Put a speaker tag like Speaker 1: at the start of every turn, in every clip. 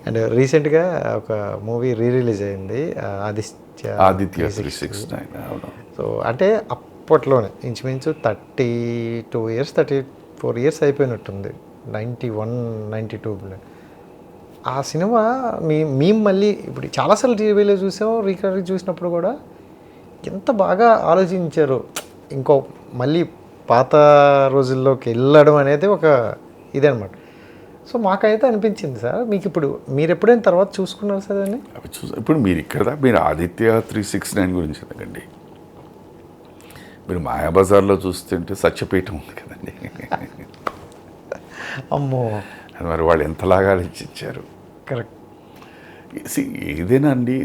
Speaker 1: And రీసెంట్గా ఒక movie release అయింది,
Speaker 2: ఆదిత్య 369. అవును.
Speaker 1: సో అంటే అప్పట్లోనే ఇంచుమించు 32 years 34 years అయిపోయినట్టుంది, 91 92. ఆ సినిమా మేము మళ్ళీ ఇప్పుడు చాలాసార్లు టీవీలో చూసాం, రీకవరీ చూసినప్పుడు కూడా ఎంత బాగా ఆలోచించారు. ఇంకో మళ్ళీ పాత రోజుల్లోకి వెళ్ళడం అనేది ఒక ఇదే అనమాట. సో మాకైతే అనిపించింది సార్. మీకు ఇప్పుడు మీరు ఎప్పుడైనా తర్వాత చూసుకున్నారు సార్ అని?
Speaker 2: అవి ఇప్పుడు మీరు ఇక్కడ మీరు ఆదిత్య 369 గురించి ఎందుకండి, మీరు మాయాబజార్లో చూస్తుంటే సత్యపీఠం ఉంది కదండి.
Speaker 1: అమ్మో,
Speaker 2: మరి వాళ్ళు ఎంతలాగా ఇచ్చారు.
Speaker 1: కరెక్ట్.
Speaker 2: ఏదైనా అండి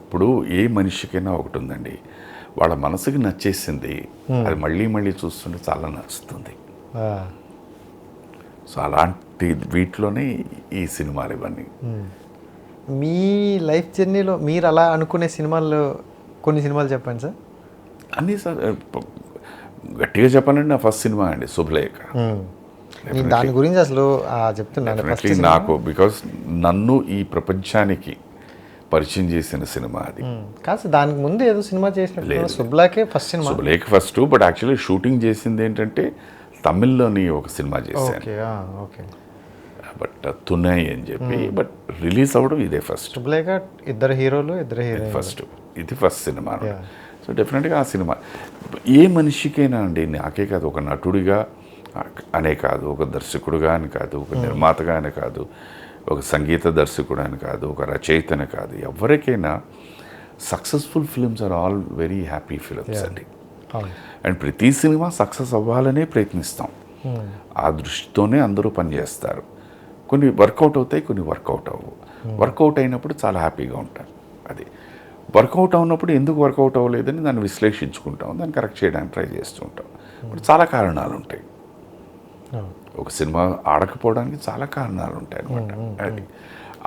Speaker 2: ఇప్పుడు ఏ మనిషికైనా ఒకటి ఉందండి, వాళ్ళ మనసుకి నచ్చేసింది అది మళ్ళీ మళ్ళీ చూస్తుంటే చాలా నచ్చుతుంది. సో అలాంటి వీటిలోనే ఈ సినిమాలు ఇవన్నీ.
Speaker 1: మీ లైఫ్ జర్నీలో మీరు అలా అనుకునే సినిమాల్లో కొన్ని సినిమాలు చెప్పండి సార్.
Speaker 2: అన్నీ సార్ గట్టిగా చెప్పాలంటే నా ఫస్ట్ సినిమా అండి శుభలేఖ.
Speaker 1: దాని గురించి అసలు చెప్తున్నాను
Speaker 2: నాకు, బికాస్ నన్ను ఈ ప్రపంచానికి పరిచయం చేసిన సినిమా అది.
Speaker 1: కాదు, దానికి ముందు ఏదో సినిమా చేసినట్టు శుభలేఖే first cinema.
Speaker 2: Subhalekha first, but actually shooting చేసింది ఏంటంటే తమిళ్లోని ఒక సినిమా చేశాను, బట్ తునై అని చెప్పి. బట్ రిలీజ్ అవ్వడం ఇదే ఫస్ట్.
Speaker 1: శుభలేఖ ఇద్దరు హీరోలు
Speaker 2: ఫస్ట్, ఇది ఫస్ట్ సినిమా. సో డెఫినెట్గా ఆ సినిమా ఏ మనిషికైనా అండి, నాకే కాదు, ఒక నటుడిగా అనే కాదు, ఒక దర్శకుడుగా అని కాదు, ఒక నిర్మాతగా అని కాదు, ఒక సంగీత దర్శకుడు అని కాదు, ఒక రచయితని కాదు, ఎవరికైనా successful films are all very happy films అండి. అండ్ ప్రతి సినిమా సక్సెస్ అవ్వాలనే ప్రయత్నిస్తాం, ఆ దృష్టితోనే అందరూ పనిచేస్తారు. కొన్ని వర్కౌట్ అవుతాయి, కొన్ని వర్కౌట్ అవ్వవు. వర్కౌట్ అయినప్పుడు చాలా హ్యాపీగా ఉంటారు. అది వర్కౌట్ అవునప్పుడు ఎందుకు వర్కౌట్ అవ్వలేదని దాన్ని విశ్లేషించుకుంటాం, దాన్ని కరెక్ట్ చేయడానికి ట్రై చేస్తూ ఉంటాం. ఇప్పుడు చాలా కారణాలు ఉంటాయి, ఒక సినిమా ఆడకపోవడానికి చాలా కారణాలు ఉంటాయి అనమాట. అది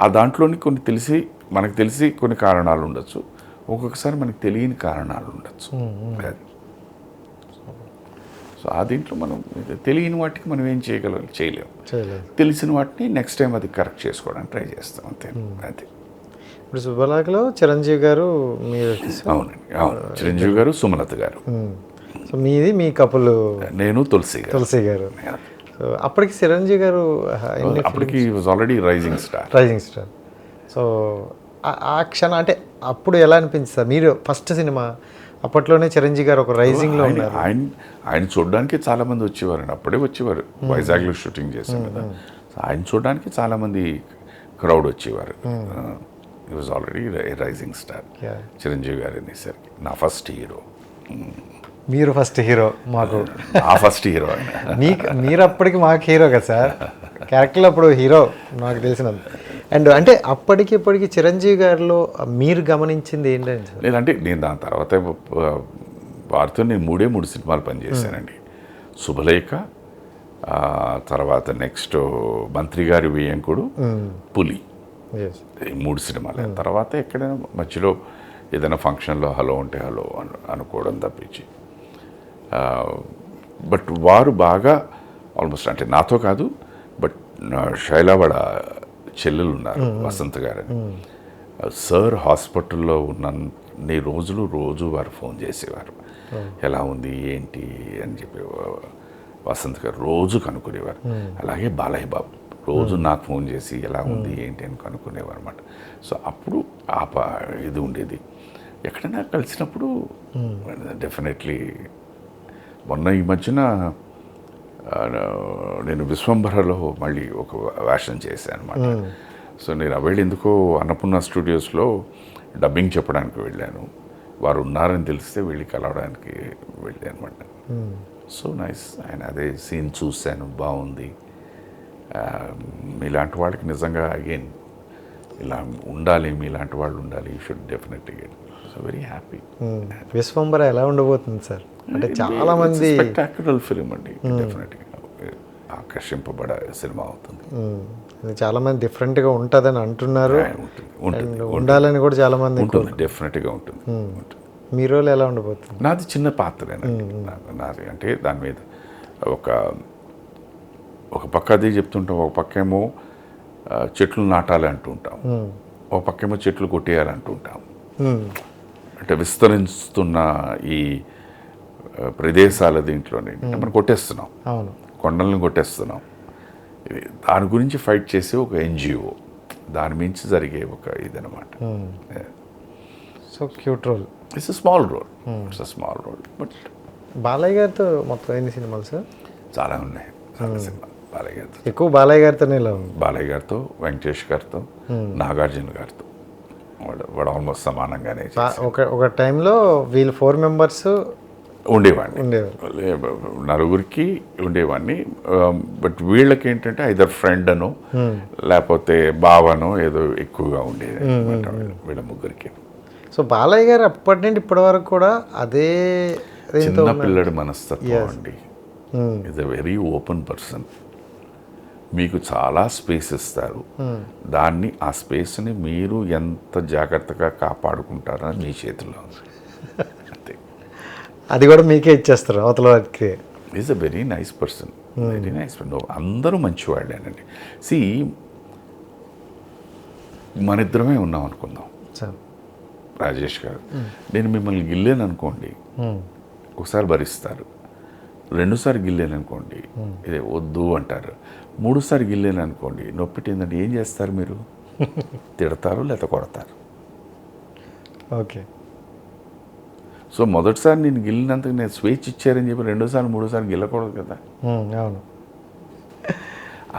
Speaker 2: ఆ దాంట్లోని మనకు తెలిసి కొన్ని కారణాలు ఉండొచ్చు, ఒక్కొక్కసారి మనకు తెలియని కారణాలు ఉండొచ్చు. అది సో ఆ దీంట్లో మనం తెలియని వాటికి మనం ఏం చేయలేము. తెలిసిన వాటిని నెక్స్ట్ టైం అది కరెక్ట్ చేసుకోవడానికి ట్రై చేస్తాం, అంతే. అది
Speaker 1: ఇప్పుడు శుభలేఖలో చిరంజీవి గారు మీరు.
Speaker 2: అవునండి, అవును, చిరంజీవి గారు, సుమలత గారు.
Speaker 1: సో మీది మీ కపుల్. నేను
Speaker 2: తులసి
Speaker 1: గారు. అప్పటికి చిరంజీవి గారు
Speaker 2: అప్పటికి was already rising star.
Speaker 1: So ఆ క్షణం అంటే అప్పుడు ఎలా అనిపించింది సార్? మీరు ఫస్ట్ సినిమా అప్పట్లోనే చిరంజీవి గారు ఒక రైజింగ్లో ఉన్నారు.
Speaker 2: ఆయన చూడడానికి చాలామంది వచ్చేవారండి, అప్పుడే వచ్చేవారు. వైజాగ్లో షూటింగ్ చేశాం కదా, ఆయన చూడడానికి చాలామంది క్రౌడ్ వచ్చేవారు. ఈ was already rising star Chiranjeevi గారు అనేసరికి నా ఫస్ట్ హీరో.
Speaker 1: మీరు ఫస్ట్ హీరో మాకు.
Speaker 2: ఆ ఫస్ట్ హీరో
Speaker 1: మీరు అప్పటికి మాకు హీరో కదా సార్, క్యారెక్టర్లో అప్పుడు హీరో నాకు తెలిసినంత. అండ్ అంటే ఇప్పటికి చిరంజీవి గారిలో మీరు గమనించింది ఏంటంటే సార్?
Speaker 2: లేదంటే నేను దాని తర్వాత వారితో నేను 3 సినిమాలు పనిచేశానండి. శుభలేఖ, తర్వాత నెక్స్ట్ మంత్రి గారి వియ్యంకుడు, పులి, ఈ 3 సినిమాలు. తర్వాత ఎక్కడైనా మధ్యలో ఏదైనా ఫంక్షన్లో హలో అంటే హలో అనుకోవడం తప్పించి. బట్ వారు బాగా ఆల్మోస్ట్, అంటే నాతో కాదు, బట్ శైలవాడ చెల్లెలు ఉన్నారు, వసంత్ గారని. సార్ హాస్పిటల్లో ఉన్నన్ని రోజు వారు ఫోన్ చేసేవారు, ఎలా ఉంది ఏంటి అని చెప్పి. వసంత్ గారు రోజు కనుక్కునేవారు. అలాగే బాలయ్య బాబు రోజు నాకు ఫోన్ చేసి ఎలా ఉంది ఏంటి అని కనుక్కునేవారు అనమాట. సో అప్పుడు ఇది ఉండేది. ఎక్కడైనా కలిసినప్పుడు డెఫినెట్లీ. మొన్న ఈ మధ్యన నేను విశ్వంభరలో మళ్ళీ ఒక వేషం చేశాను అనమాట. సో నేను వెళ్ళి ఎందుకో అన్నపూర్ణ స్టూడియోస్లో డబ్బింగ్ చెప్పడానికి వెళ్ళాను. వారు ఉన్నారని తెలిస్తే వెళ్ళి కలవడానికి వెళ్ళాను అనమాట. సో నైస్, ఆయన అదే సీన్ చూశాను, బాగుంది. మీలాంటి వాళ్ళకి నిజంగా అగైన్ ఇలా ఉండాలి, మీలాంటి వాళ్ళు ఉండాలి, you should definitely get. So very happy.
Speaker 1: Vishwambhara ఎలా ఉండబోతుంది సార్? అంటే చాలా మంది
Speaker 2: స్పెక్టాక్యులర్ ఫిలిం అండి, డెఫినెట్గా ఆకర్షింపబడే సినిమా అవుతుంది.
Speaker 1: చాలా మంది డిఫరెంట్గా ఉంటుందని అంటున్నారు, ఉండాలని కూడా చాలా మంది
Speaker 2: ఉంటుంది, డెఫినెట్గా ఉంటుంది.
Speaker 1: మీ రోల్ ఎలా ఉండబోతుంది?
Speaker 2: నాది చిన్న పాత్రేనండి. నాది అంటే దాని మీద ఒక పక్క అది చెప్తుంటాం, ఒక పక్క ఏమో చెట్లు నాటాలి అంటూ ఉంటాం, ఓ పక్కేమో చెట్లు కొట్టేయాలంటూ ఉంటాం. అంటే విస్తరిస్తున్న ఈ ప్రదేశాల దీంట్లోనే మనం కొట్టేస్తున్నాం,
Speaker 1: అవును.
Speaker 2: కొండలను కొట్టేస్తున్నాం. దాని గురించి ఫైట్ చేసే ఒక ఎన్జిఓ, దాని మించి జరిగే ఒక ఇదనమాట.
Speaker 1: So cute role.
Speaker 2: It's a small role, it's a small role, but
Speaker 1: Balayya గారితో మొత్తం ఎన్ని సినిమాలు సార్?
Speaker 2: చాలా ఉన్నాయి, చాలా సినిమా బాలయ్య గారితో.
Speaker 1: ఎక్కువ బాలయ్య గారితోనే ఇలా ఉంది.
Speaker 2: బాలయ్య గారితో, వెంకటేష్ గారితో, నాగార్జున గారితో, వాడు ఆల్మోస్ట్ సమానంగానే
Speaker 1: ఒక టైంలో వీళ్ళు 4 మెంబర్స్
Speaker 2: ఉండేవాడిని.
Speaker 1: ఉండేవారు.
Speaker 2: నలుగురికి ఉండేవాడిని. బట్ వీళ్ళకి ఏంటంటే ఐదర్ ఫ్రెండ్ అనో లేకపోతే బావనో ఏదో ఎక్కువగా ఉండేది వీళ్ళ ముగ్గురికి.
Speaker 1: సో బాలయ్య గారు అప్పటి నుండి ఇప్పటి వరకు కూడా అదే
Speaker 2: చిన్న పిల్లడి మనస్తత్వం అండి. Is a very open person. మీకు చాలా స్పేస్ ఇస్తారు, దాన్ని ఆ స్పేస్ని మీరు ఎంత జాగ్రత్తగా కాపాడుకుంటారో మీ చేతిలో ఉంది. అంతే.
Speaker 1: అది కూడా మీకే ఇచ్చేస్తారు అవతల వారికి.
Speaker 2: Is a very nice person, very nice person. అందరూ మంచివాళ్ళేనండి. సి, మన ఇద్దరమే ఉన్నాం అనుకుందాం, రాజేష్ గారు. నేను మిమ్మల్ని గిల్లాను అనుకోండి, ఒకసారి భరిస్తారు. 2సారి గిల్లాను అనుకోండి, ఇదే వద్దు అంటారు. 3సారి గిల్లాను అనుకోండి, నొప్పిటి ఏంటంటే ఏం చేస్తారు మీరు? తిడతారు లేకపోతే కొడతారు.
Speaker 1: ఓకే.
Speaker 2: సో మొదటిసారి నేను గిల్లినందుకు నేను స్వేచ్ఛ ఇచ్చారని చెప్పి 2సారి 3సారి గిల్లకూడదు కదా.
Speaker 1: అవును.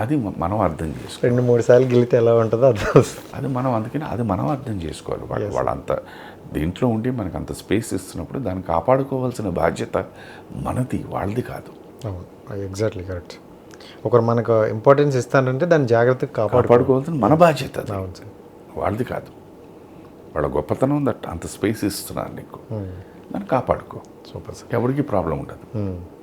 Speaker 2: అది మనం అర్థం చేసుకోవాలి.
Speaker 1: 2-3 సార్లు గిల్లితే ఎలా ఉంటుందో అర్థం.
Speaker 2: అది మనం అందుకని అది మనం అర్థం చేసుకోవాలి. వాళ్ళంత దీంట్లో ఉండి మనకు అంత స్పేస్ ఇస్తున్నప్పుడు దాన్ని కాపాడుకోవాల్సిన బాధ్యత మనది, వాళ్ళది కాదు.
Speaker 1: Exactly correct. ఒకరు మనకు ఇంపార్టెన్స్ ఇస్తానంటే దాన్ని జాగ్రత్తగా
Speaker 2: కాపాడుకోవాల్సిన మన బాధ్యత అది.
Speaker 1: అవును సార్.
Speaker 2: వాళ్ళది కాదు. వాళ్ళ గొప్పతనం దట్ అంత స్పేస్ ఇస్తున్నారు నీకు, దాన్ని కాపాడుకో.
Speaker 1: Super sir.
Speaker 2: ఎవరికి ప్రాబ్లం ఉండదు.